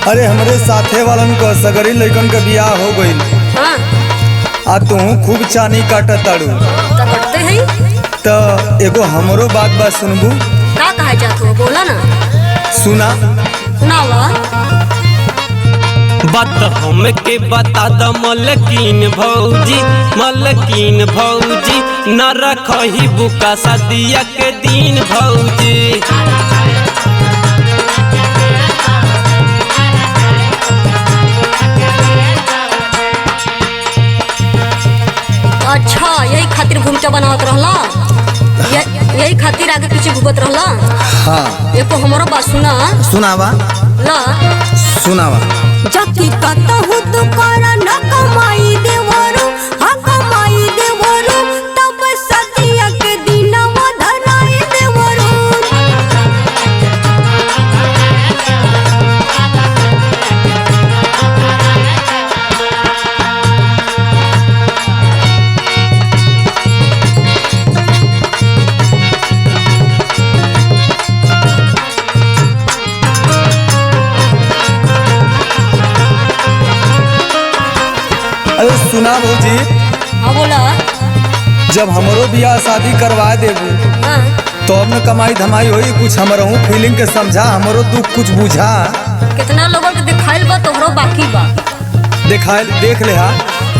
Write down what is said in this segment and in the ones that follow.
अरे हमरे साथे वालन को सगरी लइकन के बियाह हो गईल। हाँ आ तू खूब चानी काटत ताड़ू तो करते हैं। तो एगो हमरो बात सुनबू। का कहा जात हो बोला ना। सुना सुनावा। बात हमके बता द मलकीन भौजी, मलकीन भौजी न रखही बुका सदिया के दिन भौजी। अच्छा यही खातिर भूमिका बनावत रहला, यही खातिर आगे पीछे घूमत रहला। हाँ एको हमारा बात सुना। सुनावा ला सुनावा। जकी कतहु तू कर न कमाई देवरो, हाँ कमाई देवरो तब सदिया के दिनवा धराई देवरो। अरे सुना भौजी, हाँ बोला। जब हमरो बियाह शादी करवा देबू हाँ तो अब न कमाई धमाई होई। कुछ हमरहू फीलिंग के समझा, हमरो दुख कुछ बुझा। कितना लोगों के दिखाइल बा तोहरो बाकी बा। देखाइल देख ले।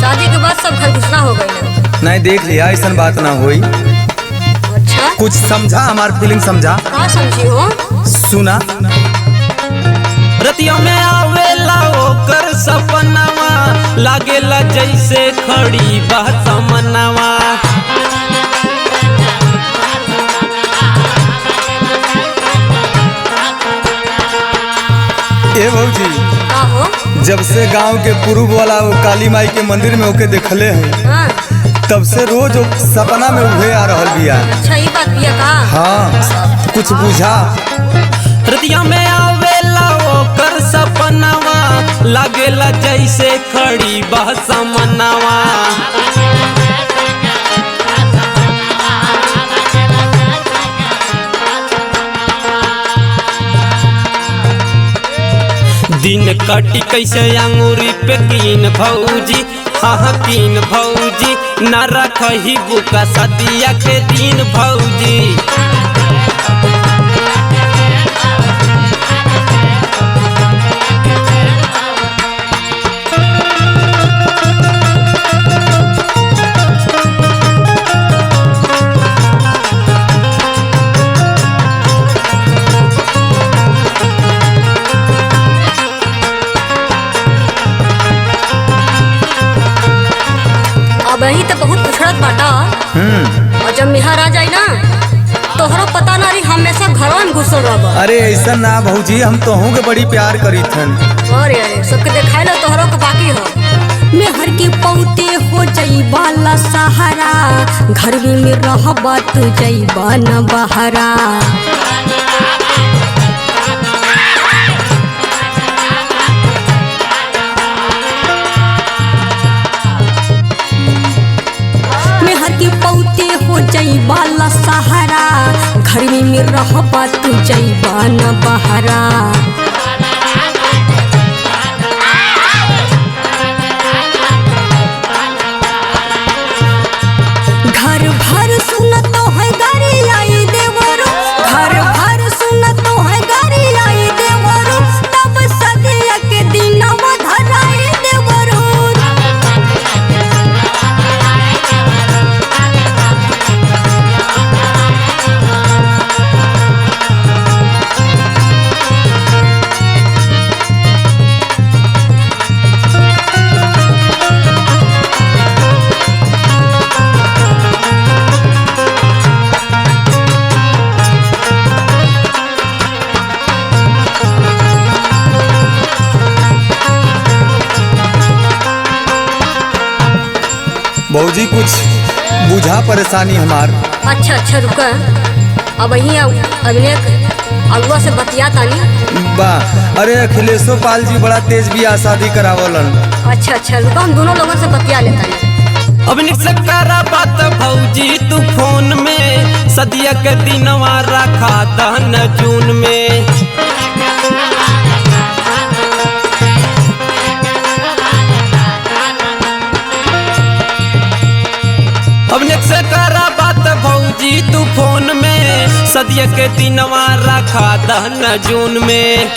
शादी के बाद सब घर घुसना हो गई। नहीं देख लिया, ऐसा बात ना होई। अच्छा कुछ समझा, हमार फीलिंग समझा। का समझी हो। सुना रतिया में आवेला ओकर सपनावा, लागेला जैसे खड़ी बात मनवा। ए भौजी, का हो। जब से गांव के पूर्व वाला वो काली माई के मंदिर में ओके देखले हैं, हाँ तब से रोज वो सपना में उहे आ रहल बिया। अच्छा ये बात बिया का। हाँ कुछ बुझा। रतिया में आवेला ओकर सपनावा, लागेला जैसे खड़ी बात मनवा। दिन कटी कैसे अंगूरी पे कीन भौजी, हाँ कीन भौजी न रखही बुका सदिया के दिन भौजी। अब यही तो बहुत पिछड़त बाटा। और जब मेहर आ जाए ना तोहरो पता ना रही हमेशा घरों में घुसल रह। अरे ऐसा ना भौजी, हम तोहू के बड़ी प्यार करी थन। अरे अरे सबके दिखाई लो तोहरो के बाकी हो। मेहर के पौते हो जईबा ला सहारा, घर में रहबा तू जईबा न बहरा। मेहर के पौते हो जईबा ला सहारा, घर में रहबा तू जईबा न बहरा। घर भर सुन तो है गाड़ी आई देवरो, घर भर सुन तो है गाड़ी आई देवरो तब सदिया के दिनवा धराई देवरो। भौजी कुछ बुझा परेशानी हमार। अच्छा अच्छा रुका, अब यही अभिनय अगुआ से बतिया तानी। बा अरे अखिलेशो पाल जी बड़ा तेज बियाह शादी करावलन। अच्छा अच्छा रुका, हम दोनों लोगों से बतिया लेता। अब निकल करा बात भौजी तू फोन में, सदिया के दिनवा रखा दहन जून में। सदिया के दिनवा रखा दहन जून में।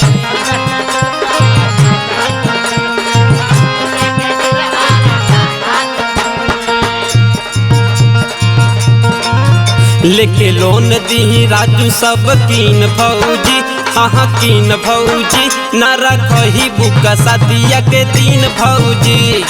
लेके लोन दी राजू सब कीन भौजी, हाँ कीन भौजी, न रखही बुका सदिया के दिन भौजी।